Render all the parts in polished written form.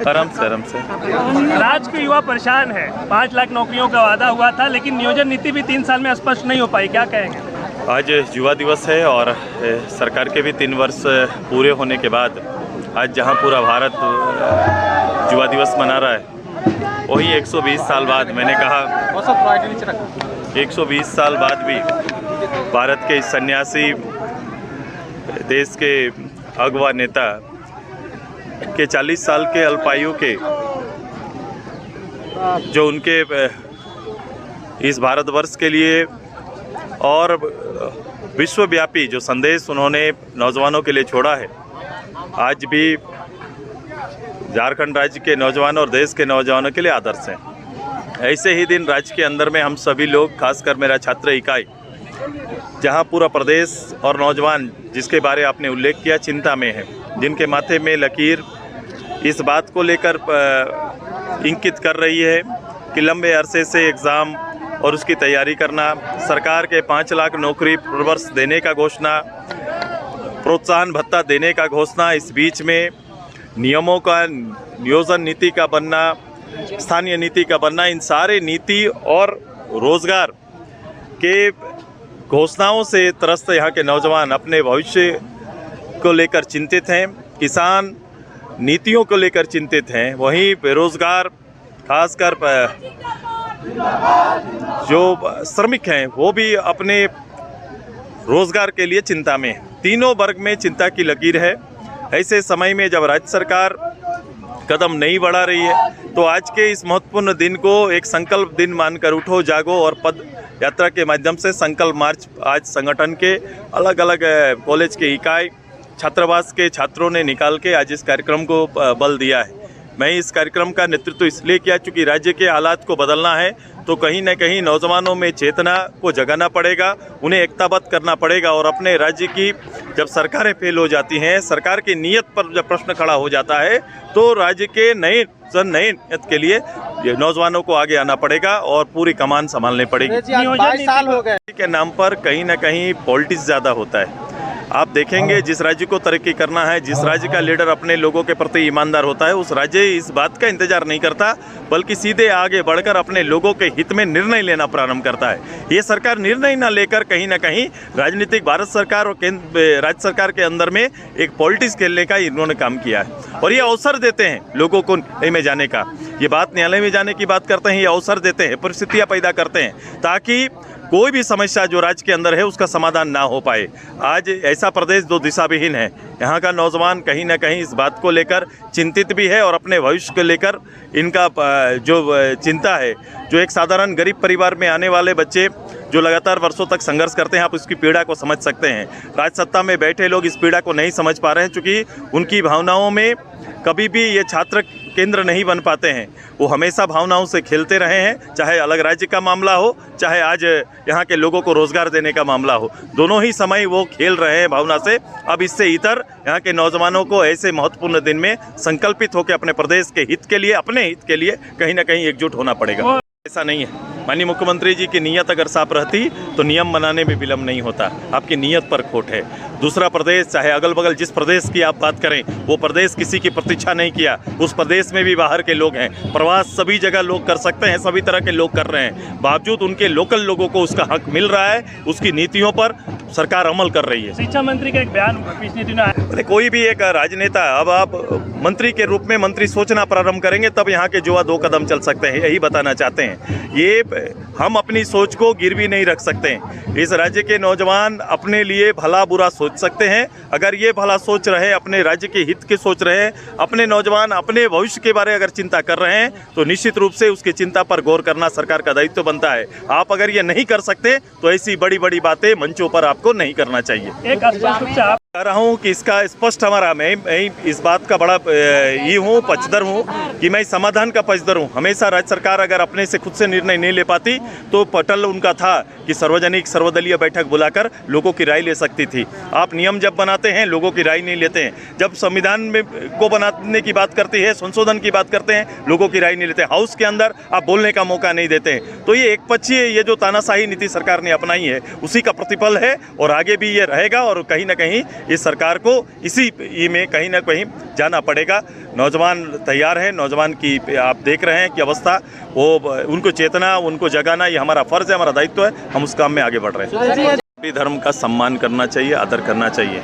आराम से राज्य के युवा परेशान है। 5 लाख नौकरियों का वादा हुआ था, लेकिन नियोजन नीति भी 3 साल में स्पष्ट नहीं हो पाई। क्या कहेंगे? आज युवा दिवस है और सरकार के भी 3 वर्ष पूरे होने के बाद आज जहां पूरा भारत युवा दिवस मना रहा है, वही 120 साल बाद मैंने कहा 120 साल बाद भी भारत के सन्यासी देश के अगवा नेता के 40 साल के अल्पायु के जो उनके इस भारतवर्ष के लिए और विश्वव्यापी जो संदेश उन्होंने नौजवानों के लिए छोड़ा है, आज भी झारखंड राज्य के नौजवान और देश के नौजवानों के लिए आदर्श हैं। ऐसे ही दिन राज्य के अंदर में हम सभी लोग, खासकर मेरा छात्र इकाई, जहां पूरा प्रदेश और नौजवान जिसके बारे आपने उल्लेख किया चिंता में है, जिनके माथे में लकीर इस बात को लेकर इंकित कर रही है कि लंबे अरसे से एग्ज़ाम और उसकी तैयारी करना, सरकार के 5 लाख नौकरी प्रतिवर्ष देने का घोषणा, प्रोत्साहन भत्ता देने का घोषणा, इस बीच में नियमों का नियोजन नीति का बनना, स्थानीय नीति का बनना, इन सारे नीति और रोजगार के घोषणाओं से त्रस्त यहाँ के नौजवान अपने भविष्य को लेकर चिंतित हैं, किसान नीतियों को लेकर चिंतित हैं, वहीं बेरोजगार खासकर जो श्रमिक हैं वो भी अपने रोजगार के लिए चिंता में हैं। तीनों वर्ग में चिंता की लकीर है। ऐसे समय में जब राज्य सरकार कदम नहीं बढ़ा रही है, तो आज के इस महत्वपूर्ण दिन को एक संकल्प दिन मानकर उठो जागो और पद यात्रा के माध्यम से संकल्प मार्च आज संगठन के अलग अलग कॉलेज के इकाई छात्रावास के छात्रों ने निकाल के आज इस कार्यक्रम को बल दिया है। मैं इस कार्यक्रम का नेतृत्व इसलिए किया क्योंकि राज्य के हालात को बदलना है तो कहीं न कहीं नौजवानों में चेतना को जगाना पड़ेगा, उन्हें एकताबद्ध करना पड़ेगा और अपने राज्य की जब सरकारें फेल हो जाती हैं, सरकार की नीयत पर जब प्रश्न खड़ा हो जाता है, तो राज्य के नए नीयत के लिए नौजवानों को आगे आना पड़ेगा और पूरी कमान संभालनी पड़ेगी। 22 साल हो गए के नाम पर कहीं न कहीं पॉलिटिक्स ज़्यादा होता है। आप देखेंगे जिस राज्य को तरक्की करना है, जिस राज्य का लीडर अपने लोगों के प्रति ईमानदार होता है, उस राज्य इस बात का इंतजार नहीं करता, बल्कि सीधे आगे बढ़कर अपने लोगों के हित में निर्णय लेना प्रारंभ करता है। ये सरकार निर्णय न लेकर कहीं ना कहीं राजनीतिक भारत सरकार और राज्य सरकार के अंदर में एक पॉलिटिक्स खेलने का इन्होंने काम किया है और ये अवसर देते हैं लोगों को न्यायालय में जाने का। ये बात न्यायालय में जाने की बात करते हैं, ये अवसर देते हैं, परिस्थितियाँ पैदा करते हैं ताकि कोई भी समस्या जो राज्य के अंदर है उसका समाधान ना हो पाए। आज ऐसा प्रदेश जो दिशा विहीन है, यहाँ का नौजवान कहीं ना कहीं इस बात को लेकर चिंतित भी है और अपने भविष्य को लेकर इनका जो चिंता है, जो एक साधारण गरीब परिवार में आने वाले बच्चे जो लगातार वर्षों तक संघर्ष करते हैं, आप उसकी पीड़ा को समझ सकते हैं। राज्य सत्ता में बैठे लोग इस पीड़ा को नहीं समझ पा रहे हैं क्योंकि उनकी भावनाओं में कभी भी ये छात्र केंद्र नहीं बन पाते हैं। वो हमेशा भावनाओं से खेलते रहे हैं, चाहे अलग राज्य का मामला हो, चाहे आज यहाँ के लोगों को रोजगार देने का मामला हो, दोनों ही समय वो खेल रहे हैं भावना से। अब इससे इतर यहाँ के नौजवानों को ऐसे महत्वपूर्ण दिन में संकल्पित होकर अपने प्रदेश के हित के लिए, अपने हित के लिए कहीं ना कहीं एकजुट होना पड़ेगा। ऐसा नहीं है। माननीय मुख्यमंत्री जी की नीयत अगर साफ रहती तो नियम बनाने में विलम्ब नहीं होता। आपकी नीयत पर खोट है। दूसरा प्रदेश, चाहे अगल बगल जिस प्रदेश की आप बात करें, वो प्रदेश किसी की प्रतीक्षा नहीं किया। उस प्रदेश में भी बाहर के लोग हैं, प्रवास सभी जगह लोग कर सकते हैं, सभी तरह के लोग कर रहे हैं, बावजूद उनके लोकल लोगों को उसका हक मिल रहा है, उसकी नीतियों पर सरकार अमल कर रही है। शिक्षा मंत्री का एक बयान पिछले दिनों आया। कोई भी एक राजनेता, अब आप मंत्री के रूप में मंत्री सोचना प्रारंभ करेंगे तब यहाँ के युवा 2 कदम चल सकते हैं, यही बताना चाहते हैं। ये हम अपनी सोच को गिरवी नहीं रख सकते हैं। इस राज्य के नौजवान अपने लिए भला बुरा सोच सकते हैं। अगर ये भला सोच रहे, अपने राज्य के हित के सोच रहे हैं, अपने नौजवान अपने भविष्य के बारे अगर चिंता कर रहे हैं, तो निश्चित रूप से उसकी चिंता पर गौर करना सरकार का दायित्व बनता है। आप अगर ये नहीं कर सकते तो ऐसी बड़ी बड़ी बातें मंचों पर आपको नहीं करना चाहिए। एक स्पष्ट रूप से आप कह रहा हूँ कि इसका स्पष्ट हमारा मैं इस बात का बड़ा ये हूँ, पक्षधर हूँ कि मैं समाधान का पक्षधर हूँ। हमेशा राज्य सरकार अगर अपने से खुद से निर्णय नहीं ले पाती तो पटल उनका था कि सार्वजनिक सर्वदलीय बैठक बुलाकर लोगों की राय ले सकती थी। आप नियम जब बनाते हैं लोगों की राय नहीं लेते हैं। जब संविधान में को बनाने की बात करती है, संशोधन की बात करते हैं, लोगों की राय नहीं लेते। हाउस के अंदर आप बोलने का मौका नहीं देते हैं। तो ये एक पक्षीय ये जो तानाशाही नीति सरकार ने अपनाई है उसी का प्रतिफल है और आगे भी ये रहेगा और कहीं ना कहीं इस सरकार को इसी में कहीं ना कहीं जाना पड़ेगा। नौजवान तैयार हैं, नौजवान की आप देख रहे हैं कि अवस्था, वो उनको चेतना, उनको जगाना ये हमारा फ़र्ज़ है, हमारा दायित्व है। हम उस काम में आगे बढ़ रहे हैं। सभी धर्म का सम्मान करना चाहिए, आदर करना चाहिए।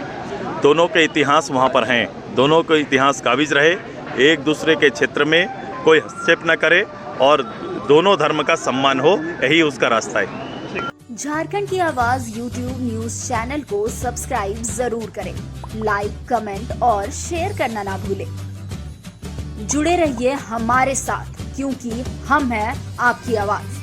दोनों के इतिहास वहाँ पर हैं, दोनों के इतिहास काबिज रहे, एक दूसरे के क्षेत्र में कोई हस्तक्षेप न करे और दोनों धर्म का सम्मान हो, यही उसका रास्ता है। झारखंड की आवाज YouTube न्यूज चैनल को सब्सक्राइब जरूर करें, लाइक, कमेंट और शेयर करना ना भूलें। जुड़े रहिए हमारे साथ, क्योंकि हम हैं आपकी आवाज।